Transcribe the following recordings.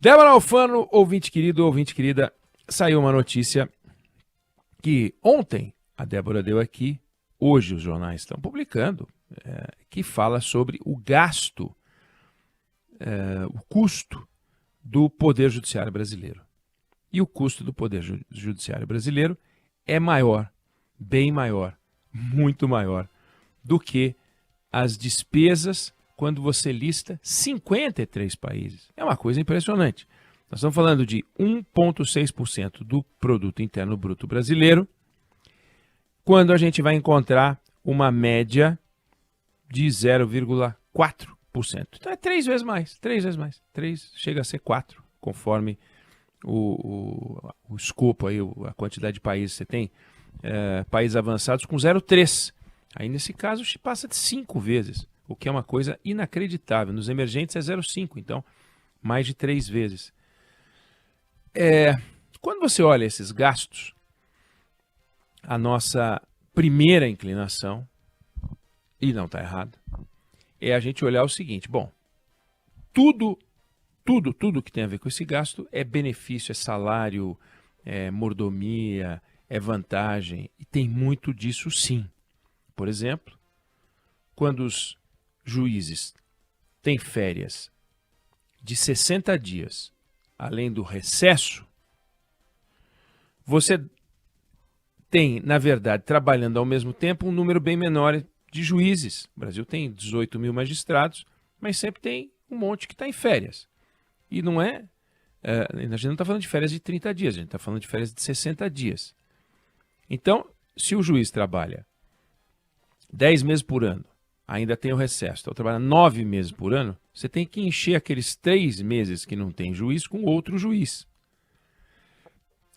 Débora Alfano, ouvinte querido, ouvinte querida, saiu uma notícia que ontem a Débora deu aqui, hoje os jornais estão publicando, que fala sobre o gasto, o custo do Poder Judiciário brasileiro. E o custo do Poder Judiciário brasileiro é maior, bem maior, muito maior do que as despesas quando você lista 53 países. É uma coisa impressionante. Nós estamos falando de 1,6% do produto interno bruto brasileiro, quando a gente vai encontrar uma média de 0,4%. Então é 3 vezes mais, 3 vezes mais. 3 chega a ser 4, conforme o escopo, aí, a quantidade de países que você tem. Países avançados com 0,3. Aí nesse caso passa de 5 vezes, o que é uma coisa inacreditável. Nos emergentes é 0,5, então mais de 3 vezes. Quando você olha esses gastos, a nossa primeira inclinação, e não está errado, é a gente olhar o seguinte: bom, tudo que tem a ver com esse gasto é benefício, é salário, é mordomia, é vantagem, e tem muito disso sim. Por exemplo, quando os juízes têm férias de 60 dias, além do recesso, você tem, na verdade, trabalhando ao mesmo tempo, um número bem menor de juízes. O Brasil tem 18 mil magistrados, mas sempre tem um monte que está em férias. E não a gente não está falando de férias de 30 dias, a gente está falando de férias de 60 dias. Então, se o juiz trabalha 10 meses por ano, ainda tem o recesso, então trabalha 9 meses por ano, você tem que encher aqueles 3 meses que não tem juiz com outro juiz.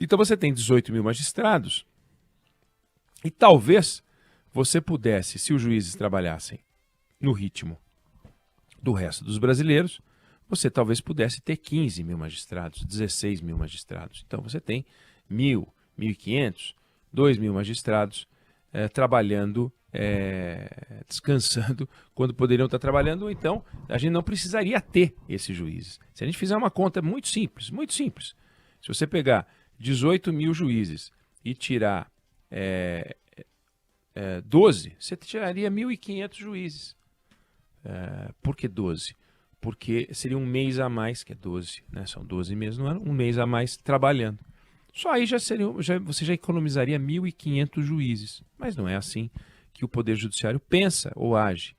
Então você tem 18 mil magistrados e talvez você pudesse, se os juízes trabalhassem no ritmo do resto dos brasileiros, você talvez pudesse ter 15 mil magistrados, 16 mil magistrados. Então você tem 1.000, 1.500, 2.000 magistrados trabalhando, descansando, quando poderiam estar trabalhando, ou então a gente não precisaria ter esses juízes. Se a gente fizer uma conta muito simples, se você pegar 18 mil juízes e tirar 12, você tiraria 1.500 juízes. Por que 12? Porque seria um mês a mais, que é 12, né? São 12 meses no ano, um mês a mais trabalhando. Só aí você já economizaria 1.500 juízes. Mas não é assim que o Poder Judiciário pensa ou age.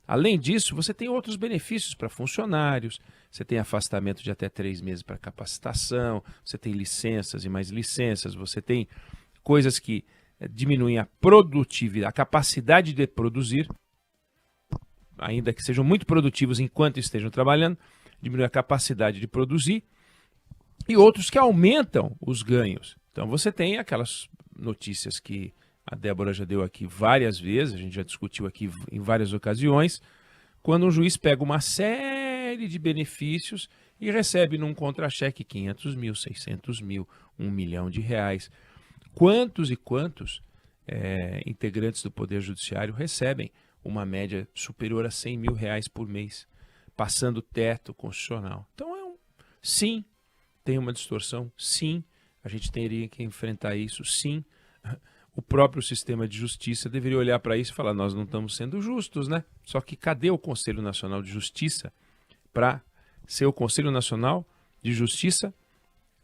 Além disso, você tem outros benefícios para funcionários, você tem afastamento de até 3 meses para capacitação, você tem licenças e mais licenças, você tem coisas que diminuem a produtividade, a capacidade de produzir, ainda que sejam muito produtivos enquanto estejam trabalhando, diminui a capacidade de produzir, e outros que aumentam os ganhos. Então você tem aquelas notícias que a Débora já deu aqui várias vezes, a gente já discutiu aqui em várias ocasiões, quando um juiz pega uma série de benefícios e recebe num contra-cheque 500 mil, 600 mil, 1 milhão de reais. Quantos e quantos integrantes do Poder Judiciário recebem uma média superior a 100 mil reais por mês, passando o teto constitucional? Então, sim, tem uma distorção, sim, a gente teria que enfrentar isso, sim. O próprio sistema de justiça deveria olhar para isso e falar: nós não estamos sendo justos, né? Só que cadê o Conselho Nacional de Justiça para ser o Conselho Nacional de Justiça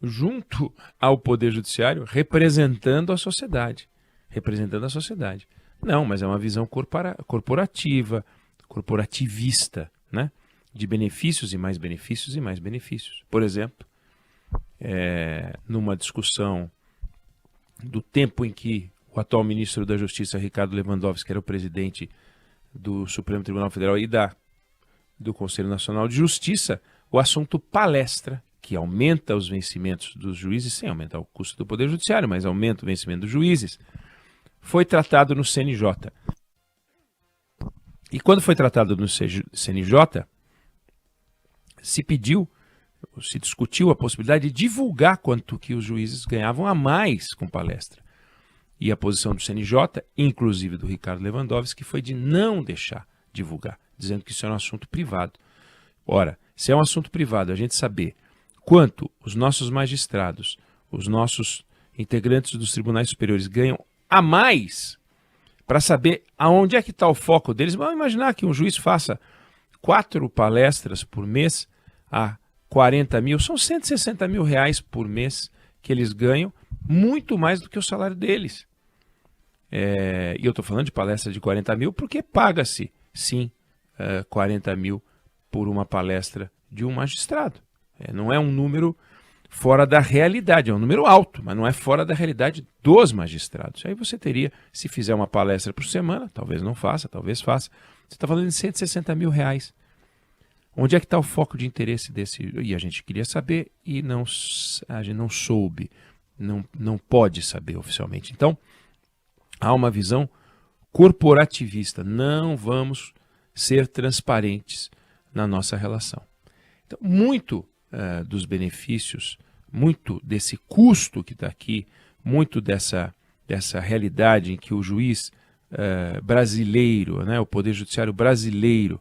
junto ao Poder Judiciário, representando a sociedade? Não, mas é uma visão corporativa, corporativista, né? De benefícios e mais benefícios e mais benefícios. Por exemplo, numa discussão do tempo em que o atual ministro da Justiça, Ricardo Lewandowski, era o presidente do Supremo Tribunal Federal e do Conselho Nacional de Justiça, o assunto palestra, que aumenta os vencimentos dos juízes, sem aumentar o custo do Poder Judiciário, mas aumenta o vencimento dos juízes, foi tratado no CNJ. E quando foi tratado no CNJ, se discutiu a possibilidade de divulgar quanto que os juízes ganhavam a mais com palestra. E a posição do CNJ, inclusive do Ricardo Lewandowski, foi de não deixar divulgar, dizendo que isso era um assunto privado. Ora, se é um assunto privado, a gente saber quanto os nossos magistrados, os nossos integrantes dos tribunais superiores ganham a mais, para saber aonde é que está o foco deles. Vamos imaginar que um juiz faça 4 palestras por mês a 40 mil, são 160 mil reais por mês que eles ganham, muito mais do que o salário deles. E eu estou falando de palestra de 40 mil porque paga-se, sim, 40 mil por uma palestra de um magistrado. Não é um número fora da realidade, é um número alto, mas não é fora da realidade dos magistrados. Aí você teria, se fizer uma palestra por semana, talvez não faça, talvez faça, você está falando de 160 mil reais. Onde é que está o foco de interesse desse? E a gente queria saber e a gente não soube, não pode saber oficialmente. Então, há uma visão corporativista. Não vamos ser transparentes na nossa relação. Então, muito dos benefícios, muito desse custo que está aqui, muito dessa realidade em que o juiz brasileiro, né, o Poder Judiciário brasileiro,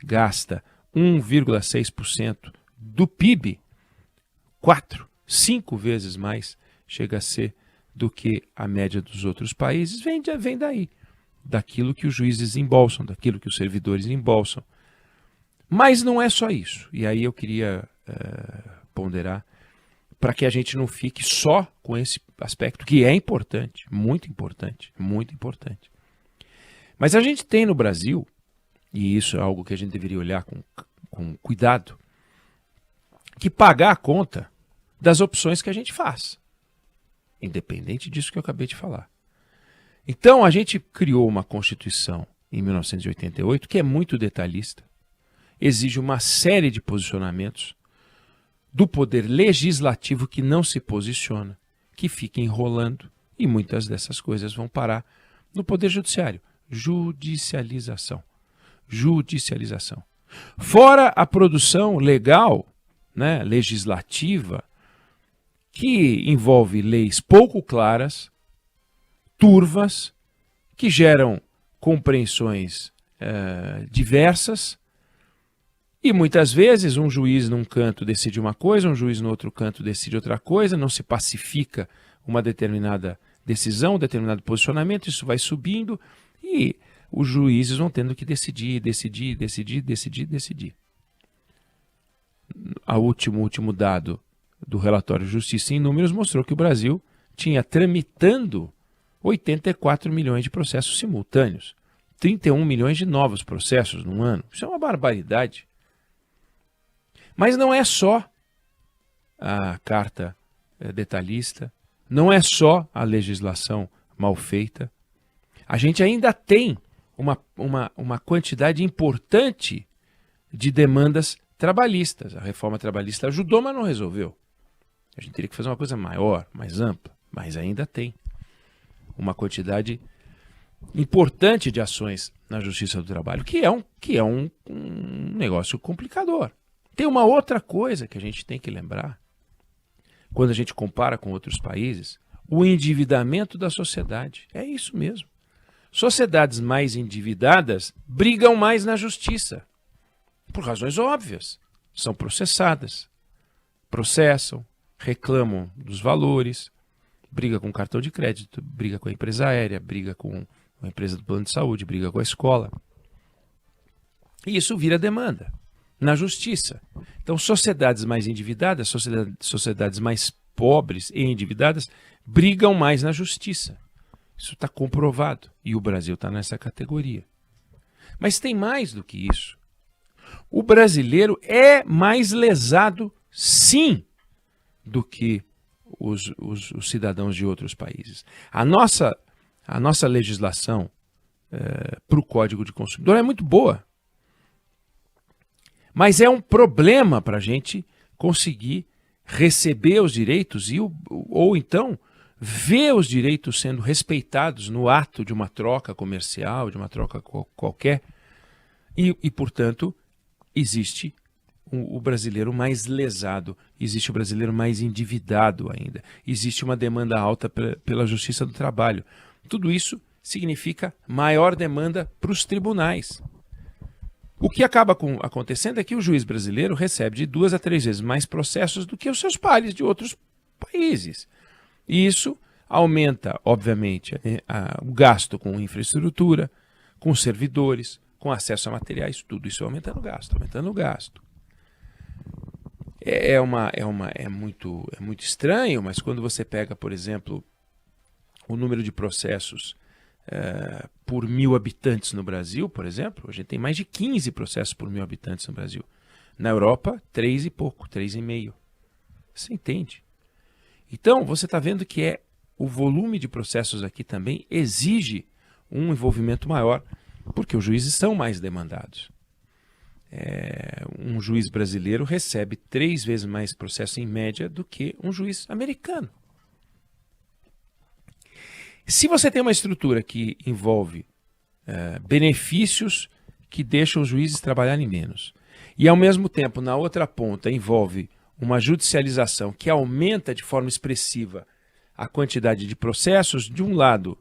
gasta 1,6% do PIB, 5 vezes mais chega a ser do que a média dos outros países, vem daí, daquilo que os juízes embolsam, daquilo que os servidores embolsam. Mas não é só isso, e aí eu queria ponderar para que a gente não fique só com esse aspecto, que é importante, muito importante, muito importante. Mas a gente tem no Brasil, e isso é algo que a gente deveria olhar com cuidado, que pagar a conta das opções que a gente faz, independente disso que eu acabei de falar. Então, a gente criou uma Constituição em 1988 que é muito detalhista, exige uma série de posicionamentos do poder legislativo que não se posiciona, que fica enrolando, e muitas dessas coisas vão parar no Poder Judiciário. Judicialização. Judicialização. Fora a produção legal, né, legislativa, que envolve leis pouco claras, turvas, que geram compreensões diversas, e muitas vezes um juiz num canto decide uma coisa, um juiz no outro canto decide outra coisa, não se pacifica uma determinada decisão, um determinado posicionamento, isso vai subindo e os juízes vão tendo que decidir. O último dado do relatório Justiça em Números mostrou que o Brasil tinha tramitando 84 milhões de processos simultâneos, 31 milhões de novos processos num ano. Isso é uma barbaridade. Mas não é só a carta detalhista, não é só a legislação mal feita. A gente ainda tem uma quantidade importante de demandas trabalhistas. A reforma trabalhista ajudou, mas não resolveu. A gente teria que fazer uma coisa maior, mais ampla, mas ainda tem uma quantidade importante de ações na Justiça do Trabalho, que é um negócio complicador. Tem uma outra coisa que a gente tem que lembrar, quando a gente compara com outros países, o endividamento da sociedade. É isso mesmo. Sociedades mais endividadas brigam mais na justiça, por razões óbvias. São processadas, processam, reclamam dos valores, briga com o cartão de crédito, briga com a empresa aérea, briga com a empresa do plano de saúde, briga com a escola. E isso vira demanda na justiça. Então, sociedades mais endividadas, sociedades mais pobres e endividadas, brigam mais na justiça. Isso está comprovado. E o Brasil está nessa categoria. Mas tem mais do que isso. O brasileiro é mais lesado, sim, do que os cidadãos de outros países. A nossa legislação para o Código de Consumidor é muito boa. Mas é um problema para a gente conseguir receber os direitos ou então ver os direitos sendo respeitados no ato de uma troca comercial, de uma troca qualquer. E portanto, existe o brasileiro mais lesado, existe o brasileiro mais endividado ainda, existe uma demanda alta pela Justiça do Trabalho. Tudo isso significa maior demanda para os tribunais. O que acaba acontecendo é que o juiz brasileiro recebe de 2 a 3 vezes mais processos do que os seus pares de outros países. E isso aumenta, obviamente, o gasto com infraestrutura, com servidores, com acesso a materiais, tudo isso aumentando o gasto, aumentando o gasto. É muito estranho, mas quando você pega, por exemplo, o número de processos por 1.000 habitantes no Brasil, por exemplo, a gente tem mais de 15 processos por 1.000 habitantes no Brasil. Na Europa, 3 e pouco, 3,5. Você entende? Então, você está vendo que o volume de processos aqui também exige um envolvimento maior, porque os juízes são mais demandados. Um juiz brasileiro recebe 3 vezes mais processos em média do que um juiz americano. Se você tem uma estrutura que envolve benefícios que deixam os juízes trabalharem menos, e ao mesmo tempo, na outra ponta, envolve uma judicialização que aumenta de forma expressiva a quantidade de processos, de um lado,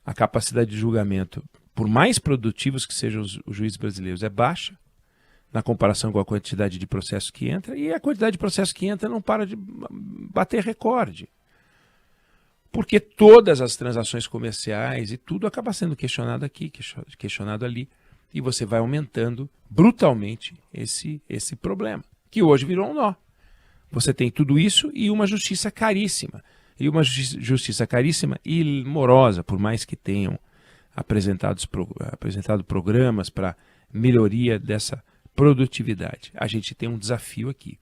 a capacidade de julgamento, por mais produtivos que sejam os juízes brasileiros, é baixa, na comparação com a quantidade de processos que entra, e a quantidade de processos que entra não para de bater recorde. Porque todas as transações comerciais e tudo acaba sendo questionado aqui, questionado ali, e você vai aumentando brutalmente esse problema, que hoje virou um nó. Você tem tudo isso e uma justiça caríssima. E uma justiça caríssima e morosa, por mais que tenham apresentado programas para melhoria dessa produtividade. A gente tem um desafio aqui.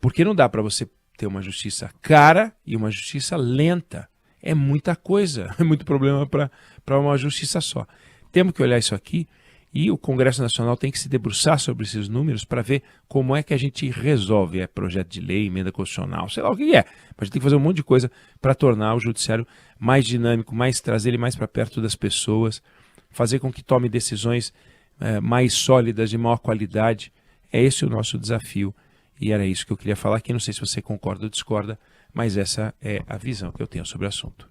Porque não dá para você ter uma justiça cara e uma justiça lenta. É muita coisa, é muito problema para uma justiça só. Temos que olhar isso aqui e o Congresso Nacional tem que se debruçar sobre esses números para ver como é que a gente resolve. Projeto de lei, emenda constitucional, sei lá o que é. Mas a gente tem que fazer um monte de coisa para tornar o judiciário mais dinâmico, trazer ele mais para perto das pessoas, fazer com que tome decisões mais sólidas, de maior qualidade. É esse o nosso desafio. E era isso que eu queria falar aqui. Não sei se você concorda ou discorda, mas essa é a visão que eu tenho sobre o assunto.